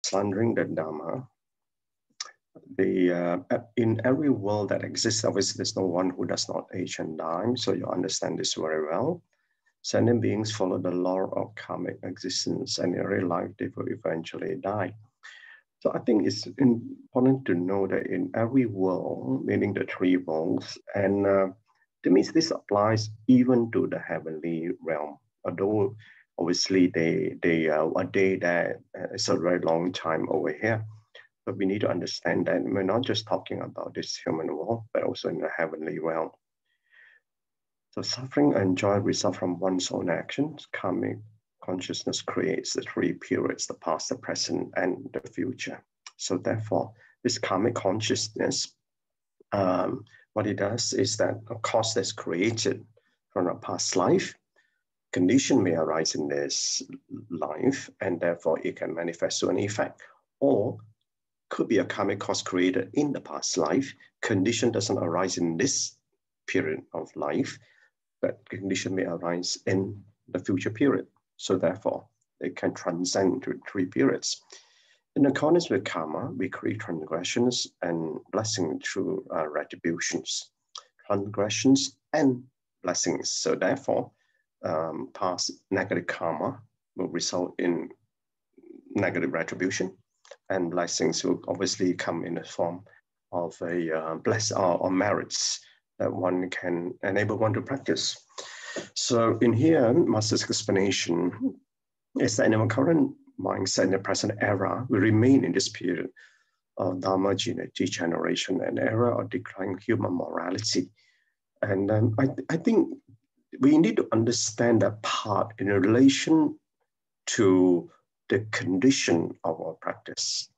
slandering the Dharma. In every world that exists, obviously there's no one who does not age and die, so you understand this very well. Sentient beings follow the law of karmic existence, and in every life they will eventually die. So I think it's important to know that in every world, meaning the three worlds, and that means this applies even to the heavenly realm. Although obviously a day that is a very long time over here, but we need to understand that we're not just talking about this human world, but also in the heavenly realm. So suffering and joy result from one's own actions. Karmic consciousness creates the three periods, the past, the present, and the future. So therefore, this karmic consciousness, what it does is that a cause that's created from a past life, condition may arise in this life, and therefore it can manifest to an effect. Or could be a karmic cause created in the past life, condition doesn't arise in this period of life, but condition may arise in the future period. So therefore, they can transcend to three periods. In accordance with karma, we create transgressions and blessings through retributions. Transgressions and blessings. So therefore, past negative karma will result in negative retribution, and blessings will obviously come in the form of a or merits that one can enable one to practice. So in here, Master's explanation is that in our current mindset in the present era, we remain in this period of Dharma degeneration, an era of declining human morality. And I think we need to understand that part in relation to the condition of our practice.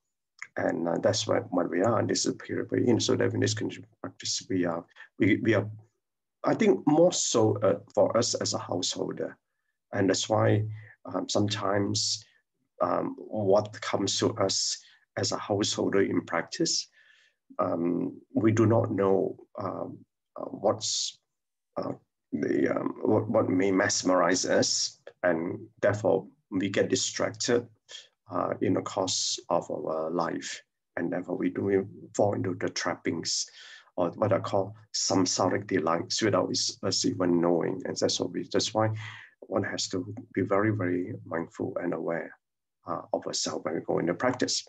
And that's what we are, and this is the period we're in. So that in this condition of practice, we are, I think more so for us as a householder. And that's why sometimes what comes to us as a householder in practice, we do not know what may mesmerize us, and therefore we get distracted in the course of our life, and therefore we do fall into the trappings or what I call samsaric delights without us even knowing. And that's why one has to be very, very mindful and aware of ourselves when we go into practice.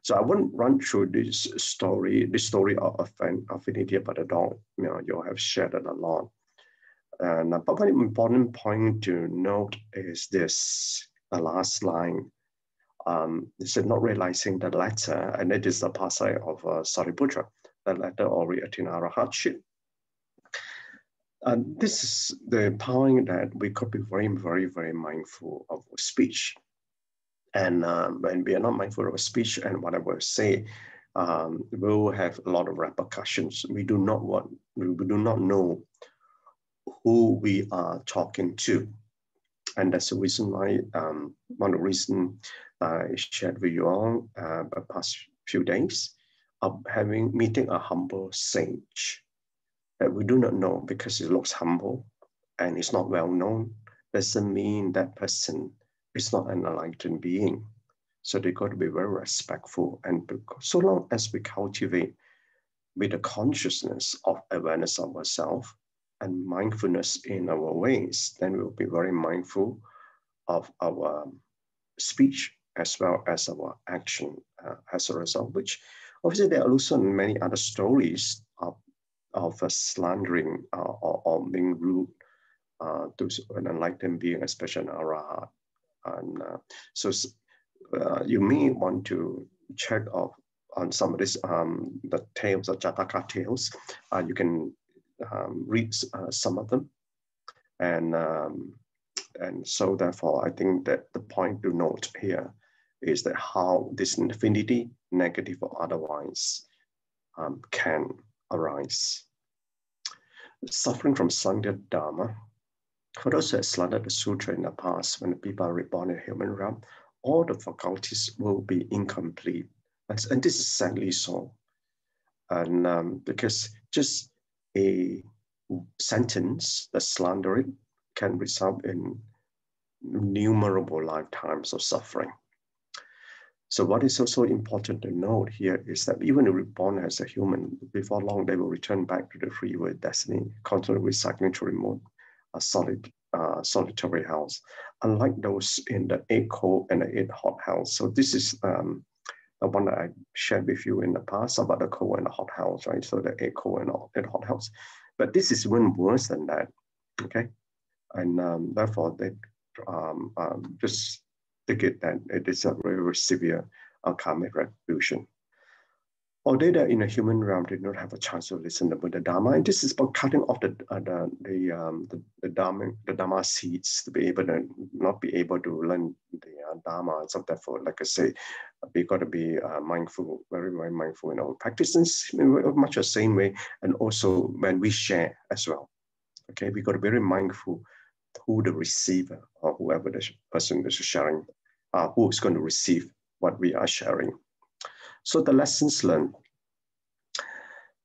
So I won't run through this story of affinity about the dog. You have shared it a lot. But one important point to note is this, the last line. Is not realizing the letter, and it is the passage of Sariputra, the letter or Atinara hardship. This is the point that we could be very, very, very mindful of speech. And when we are not mindful of speech and whatever we say, will have a lot of repercussions. We do not know who we are talking to. And that's the reason why, one of the reasons I shared with you all the past few days of meeting a humble sage that we do not know because he looks humble and he's not well known, doesn't mean that person is not an enlightened being. So they got to be very respectful. And so long as we cultivate with the consciousness of awareness of ourselves and mindfulness in our ways, then we'll be very mindful of our speech as well as our action as a result, which obviously there are also many other stories of slandering or being rude to an enlightened being, especially an arahat. And so you may want to check on some of this, the tales, the Jataka tales. You can read some of them. And so therefore, I think that the point to note here is that how this infinity, negative or otherwise, can arise. Suffering from slandered Dharma. For those who have slandered the sutra in the past, when the people are reborn in the human realm, all the faculties will be incomplete. And this is sadly so. And because just a sentence that's slandering can result in innumerable lifetimes of suffering. So what is also important to note here is that even if reborn as a human, before long they will return back to the free will destiny, constantly recycling to remote solitary house, unlike those in the 8 cold and the 8 hot house. So this is the one that I shared with you in the past about the cold and the hot house, right? So the 8 cold and 8 hot house. But this is even worse than that, okay? And therefore, they just take it that it is a very, very severe karmic retribution. Although that in a human realm did not have a chance to listen to Buddha Dharma, and this is about cutting off the Dharma seeds to be able to not be able to learn the Dharma. So therefore, like I say, we got to be mindful, very, very mindful in our practices, much the same way, and also when we share as well. Okay, we got to be very mindful who the receiver or whoever the person is sharing, who is going to receive what we are sharing. So the lessons learned.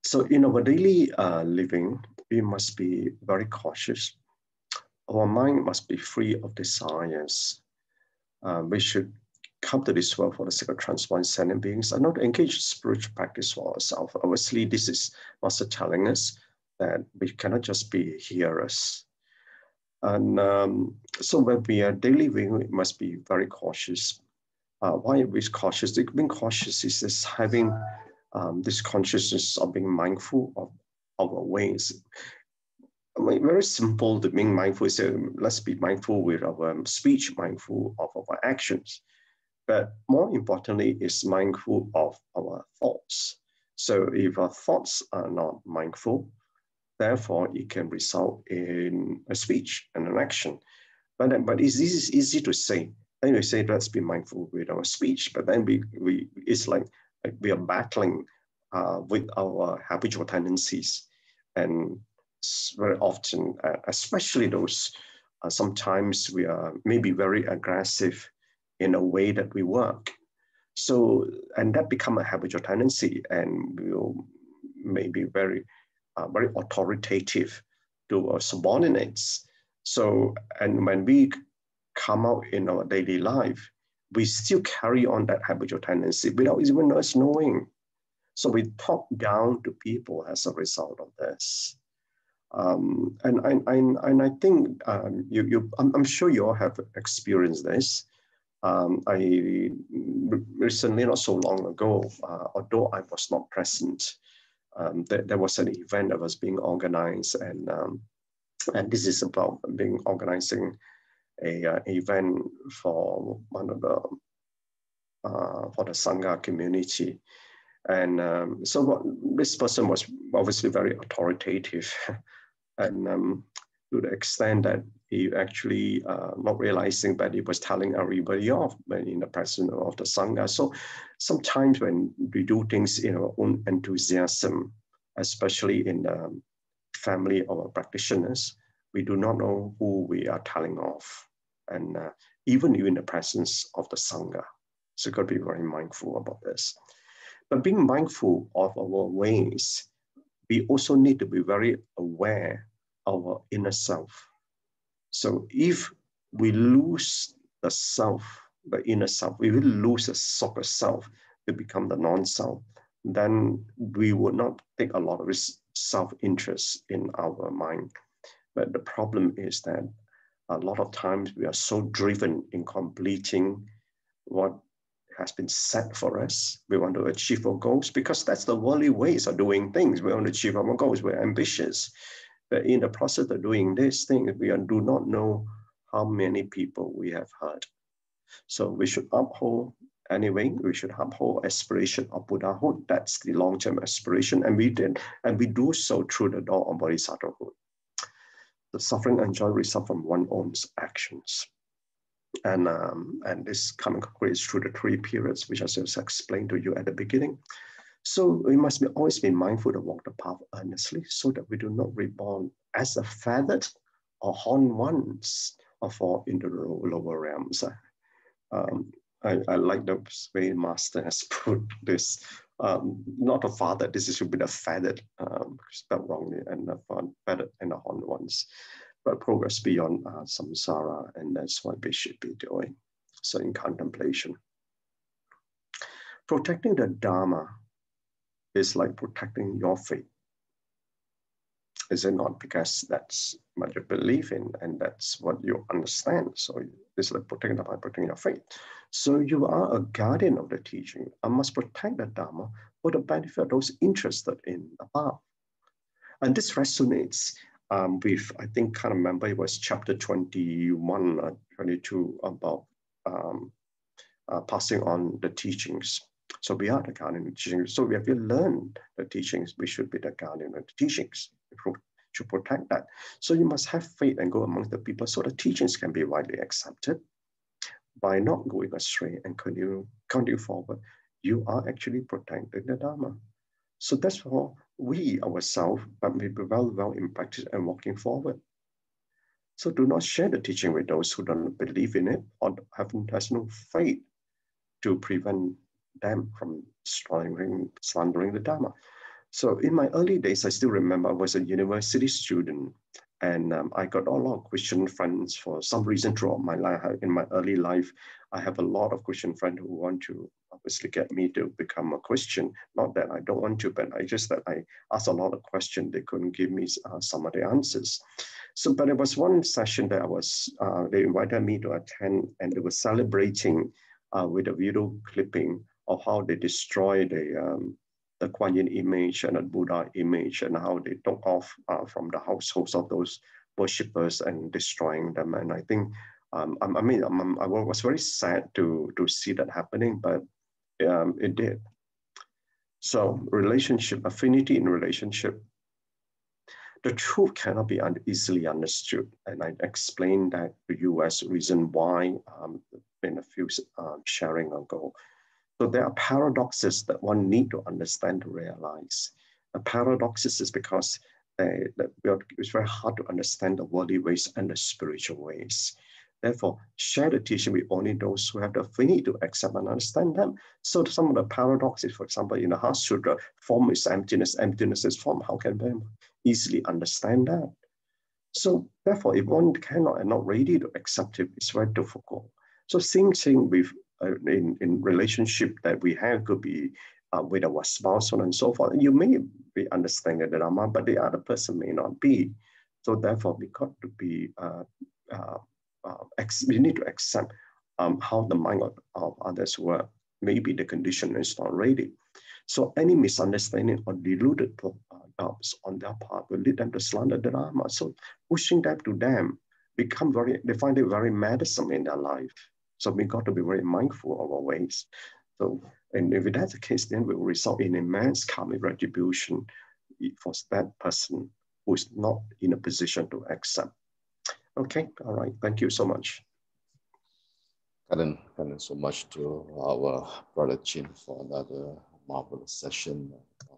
So in our daily living, we must be very cautious. Our mind must be free of desires. We should come to this world for the sake of transforming sentient beings and not engage in spiritual practice for ourselves. Obviously, this is Master telling us that we cannot just be hearers. And so when we are daily living, we must be very cautious. Why are we cautious? Being cautious is just having this consciousness of being mindful of our ways. I mean, very simple. The being mindful is let's be mindful with our speech, mindful of our actions. But more importantly, is mindful of our thoughts. So if our thoughts are not mindful, therefore it can result in a speech and an action. But it's easy to say. Then we say, let's be mindful with our speech. But then it's like we are battling with our habitual tendencies. And very often, especially those, sometimes we are maybe very aggressive in a way that we work. So, and that become a habitual tendency and we'll maybe very authoritative to our subordinates. So, and when we come out in our daily life, we still carry on that habitual tendency without even us knowing. So we talk down to people as a result of this. And I think I'm sure you all have experienced this. I recently, not so long ago, although I was not present, there was an event that was being organized, and this is about organizing a event for one of the for the Sangha community. And so this person was obviously very authoritative, and to the extent that he actually not realizing that he was telling everybody off in the presence of the Sangha. So sometimes when we do things in our own enthusiasm, especially in the family of our practitioners, we do not know who we are telling off, and even in the presence of the Sangha. So you've got to be very mindful about this. But being mindful of our ways, we also need to be very aware of our inner self. So if we lose the self, the inner self, we will lose the soccer self to become the non-self, then we would not take a lot of self-interest in our mind. But the problem is that a lot of times we are so driven in completing what has been set for us. We want to achieve our goals because that's the worldly ways of doing things. We want to achieve our goals. We're ambitious. But in the process of doing this thing, we do not know how many people we have hurt. So we should uphold, anyway, we should uphold aspiration of Buddhahood. That's the long-term aspiration. And we do so through the door of Bodhisattvahood. The suffering and joy result from one's own actions. And this coming concrete through the 3 periods, which I just explained to you at the beginning. So we must always be mindful to walk the path earnestly so that we do not reborn as a feathered or horned ones or fall into the lower realms. I like the way Master has put this. Not a father, this should be the feathered, spelled wrongly, and the feathered and the horned ones. But progress beyond samsara, and that's what we should be doing. So in contemplation. Protecting the Dharma is like protecting your faith. Is it not? Because that's what you believe in and that's what you understand. So it's like protecting by protecting your faith. So you are a guardian of the teaching. I must protect the Dharma for the benefit of those interested in the path. And this resonates with, I think, can't remember, it was chapter 21 or 22 about passing on the teachings. So we are the guardian of the teachings. So if we learn the teachings, we should be the guardian of the teachings. We should protect that. So you must have faith and go amongst the people so the teachings can be widely accepted. By not going astray and continue forward, you are actually protecting the Dharma. So that's for we ourselves, but we be well in practice and walking forward. So do not share the teaching with those who don't believe in it or has no faith to prevent them from slandering the Dharma. So in my early days, I still remember I was a university student and I got a lot of Christian friends for some reason throughout my life. In my early life, I have a lot of Christian friends who want to obviously get me to become a Christian. Not that I don't want to, but I just that I asked a lot of questions. They couldn't give me some of the answers. So, but there was one session that I was, they invited me to attend and they were celebrating with a video clipping of how they destroyed the Kuan Yin image and the Buddha image and how they took off from the households of those worshippers and destroying them. And I think, I was very sad to see that happening, but it did. So relationship, affinity in relationship, the truth cannot be easily understood. And I explained that to you as a reason why in a few sharing ago. So there are paradoxes that one need to understand to realize. The paradoxes is because it's very hard to understand the worldly ways and the spiritual ways. Therefore, share the teaching with only those who have the affinity to accept and understand them. So some of the paradoxes, for example, in the Heart Sutra, form is emptiness, emptiness is form. How can one easily understand that? So therefore, if one cannot and not ready to accept it, it's very difficult. So same thing with in relationship that we have could be with our spouse and so forth. You may be understanding the Dharma, but the other person may not be. So therefore, we got to be we need to accept how the mind of others work. Maybe the condition is not ready. So any misunderstanding or deluded doubts on their part will lead them to slander the Dharma. So pushing that to them they find it very meddlesome in their life. So we got to be very mindful of our ways. So, and if that's the case, then we will result in immense karmic retribution for that person who is not in a position to accept. Okay, all right, thank you so much. Thank so much to our brother Chin for another marvelous session of